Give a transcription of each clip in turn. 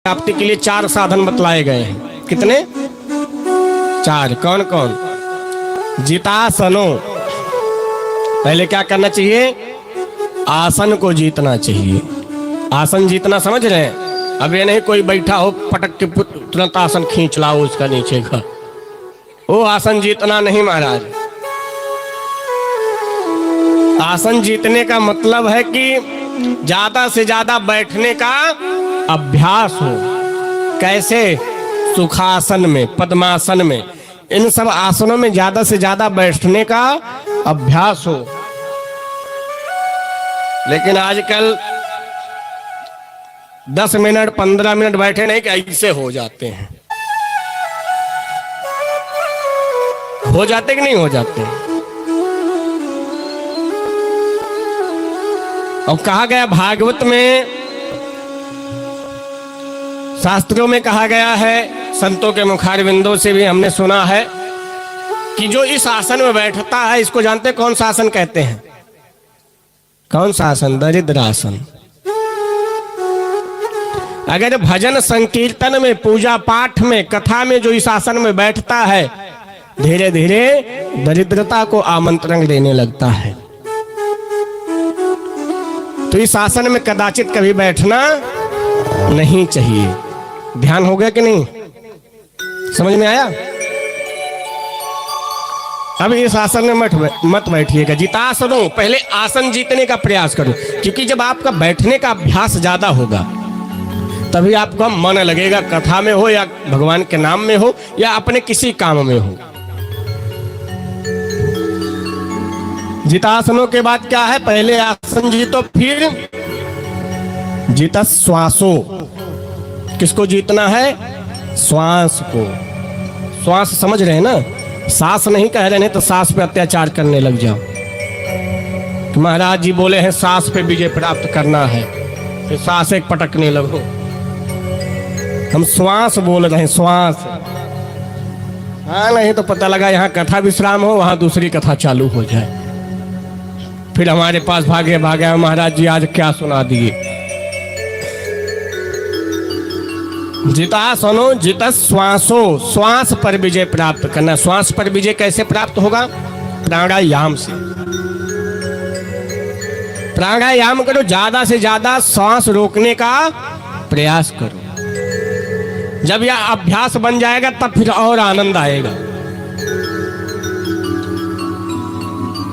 प्राप्ति के लिए 4 साधन बतलाए गए हैं। कितने? 4। कौन कौन? जितासनो, पहले क्या करना चाहिए? आसन को जीतना चाहिए। आसन जीतना समझ रहे हैं? अब ये नहीं कोई बैठा हो पटक के तुरंत आसन खींच लाओ उसका नीचे का, वो आसन जीतना नहीं महाराज। आसन जीतने का मतलब है कि ज्यादा से ज्यादा बैठने का अभ्यास हो। कैसे? सुखासन में, पद्मासन में, इन सब आसनों में ज्यादा से ज्यादा बैठने का अभ्यास हो। लेकिन आजकल 10 मिनट 15 मिनट बैठे नहीं कि ऐसे हो जाते हैं। हो जाते कि नहीं हो जाते? और कहा गया भागवत में, शास्त्रों में कहा गया है, संतों के मुखारविंदों से भी हमने सुना है कि जो इस आसन में बैठता है, इसको जानते कौन सा आसन कहते हैं? कौन सा आसन? दरिद्रासन। अगर भजन संकीर्तन में, पूजा पाठ में, कथा में जो इस आसन में बैठता है, धीरे धीरे दरिद्रता को आमंत्रण देने लगता है। तो इस आसन में कदाचित कभी बैठना नहीं चाहिए। ध्यान हो गया कि नहीं? समझ में आया? अब इस आसन में मत बैठिएगा। जितासनो, पहले आसन जीतने का प्रयास करो, क्योंकि जब आपका बैठने का अभ्यास ज्यादा होगा तभी आपका मन लगेगा, कथा में हो या भगवान के नाम में हो या अपने किसी काम में हो। जितासनों के बाद क्या है? पहले आसन जीतो, फिर जीता श्वासो। किसको जीतना है? श्वास को। श्वास समझ रहे हैं ना? सांस नहीं कह रहे हैं तो सांस पे अत्याचार करने लग जाओ। तो महाराज जी बोले हैं सांस पे विजय प्राप्त करना है, फिर सांस एक पटकने लगो। हम श्वास बोल रहे हैं, श्वास। हाँ, नहीं तो पता लगा यहाँ कथा विश्राम हो, वहां दूसरी कथा चालू हो जाए, फिर हमारे पास भागे भागे महाराज जी आज क्या सुना दिए। जितासनो जित श्वासो, श्वास पर विजय प्राप्त करना। श्वास पर विजय कैसे प्राप्त होगा? प्राणायाम से। प्राणायाम करो, ज्यादा से ज्यादा श्वास रोकने का प्रयास करो। जब यह अभ्यास बन जाएगा तब फिर और आनंद आएगा।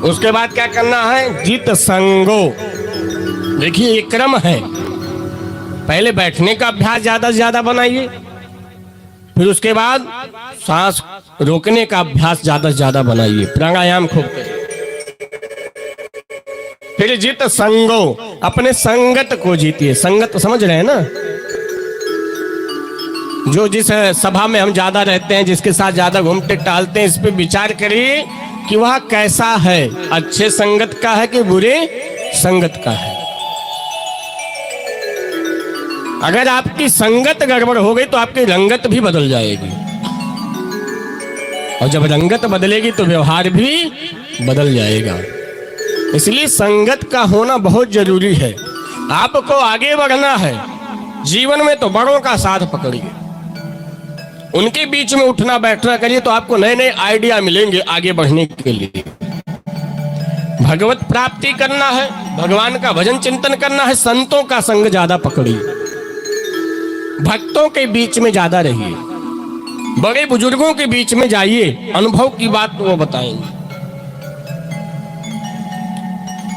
उसके बाद क्या करना है? जित संगो। देखिए ये क्रम है, पहले बैठने का अभ्यास ज्यादा से ज्यादा बनाइए, फिर उसके बाद सांस रोकने का अभ्यास ज्यादा से ज्यादा बनाइए, प्राणायाम खूब करिए। फिर जित संगो, अपने संगत को जीतिए। संगत समझ रहे हैं ना? जो जिस सभा में हम ज्यादा रहते हैं, जिसके साथ ज्यादा घूमते टहलते हैं, इस पे विचार करिए कि वह कैसा है, अच्छे संगत का है कि बुरे संगत का है। अगर आपकी संगत गड़बड़ हो गई तो आपकी रंगत भी बदल जाएगी, और जब रंगत बदलेगी तो व्यवहार भी बदल जाएगा। इसलिए संगत का होना बहुत जरूरी है। आपको आगे बढ़ना है जीवन में तो बड़ों का साथ पकड़िए, उनके बीच में उठना बैठना करिए, तो आपको नए नए आइडिया मिलेंगे आगे बढ़ने के लिए। भगवत प्राप्ति करना है, भगवान का भजन चिंतन करना है, संतों का संग ज्यादा पकड़िए, भक्तों के बीच में ज्यादा रहिए, बड़े बुजुर्गों के बीच में जाइए, अनुभव की बात वो बताएंगे।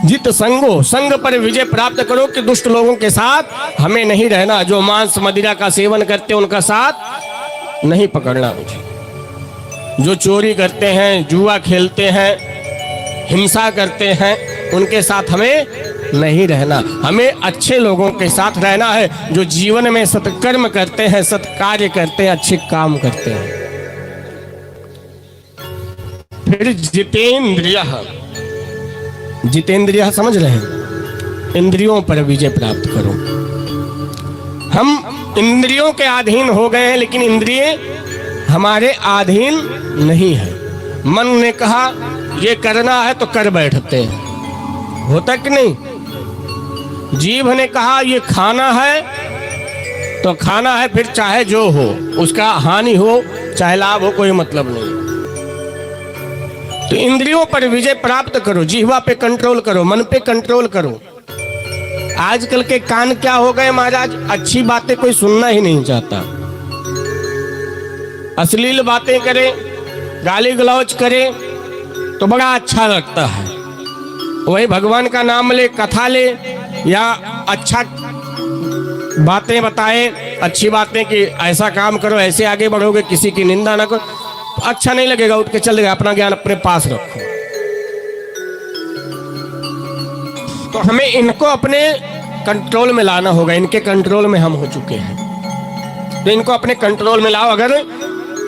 जित संगो, संग पर विजय प्राप्त करो कि दुष्ट लोगों के साथ हमें नहीं रहना। जो मांस मदिरा का सेवन करते हैं उनका साथ नहीं पकड़ना मुझे। जो चोरी करते हैं, जुआ खेलते हैं, हिंसा करते हैं, उनके साथ हमें नहीं रहना। हमें अच्छे लोगों के साथ रहना है, जो जीवन में सत्कर्म करते हैं, सत्कार्य करते हैं, अच्छे काम करते हैं। फिर जितेंद्रिय, जितेंद्रिय समझ रहे हैं? इंद्रियों पर विजय प्राप्त करो। हम इंद्रियों के अधीन हो गए हैं, लेकिन इंद्रिय हमारे अधीन नहीं है। मन ने कहा ये करना है तो कर बैठते हैं, होता कि नहीं? जीभ ने कहा ये खाना है तो खाना है, फिर चाहे जो हो, उसका हानि हो चाहे लाभ हो, कोई मतलब नहीं। तो इंद्रियों पर विजय प्राप्त करो, जिह्वा पे कंट्रोल करो, मन पे कंट्रोल करो। आजकल के कान क्या हो गए महाराज, अच्छी बातें कोई सुनना ही नहीं चाहता। अश्लील बातें करे, गाली गलौज करे तो बड़ा अच्छा लगता है। वही भगवान का नाम ले, कथा ले, या अच्छा बातें बताए, अच्छी बातें कि ऐसा काम करो, ऐसे आगे बढ़ोगे, किसी की निंदा ना करो, अच्छा नहीं लगेगा, उठ के चल गया। अपना ज्ञान अपने पास रखो। तो हमें इनको अपने कंट्रोल में लाना होगा। इनके कंट्रोल में हम हो चुके हैं, तो इनको अपने कंट्रोल में लाओ। अगर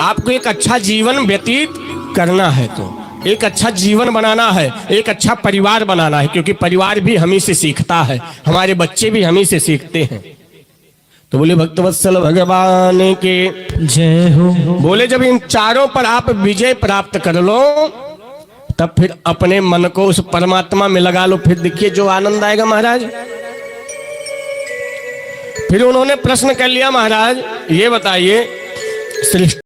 आपको एक अच्छा जीवन व्यतीत करना है, तो एक अच्छा जीवन बनाना है, एक अच्छा परिवार बनाना है, क्योंकि परिवार भी हम ही से सीखता है, हमारे बच्चे भी हम ही से सीखते हैं। तो बोले भक्तवत्सल भगवान के जय हो। बोले जब इन चारों पर आप विजय प्राप्त कर लो, तब फिर अपने मन को उस परमात्मा में लगा लो। फिर देखिए जो आनंद आएगा महाराज। फिर उन्होंने प्रश्न कर लिया, महाराज ये बताइए, सृष्टि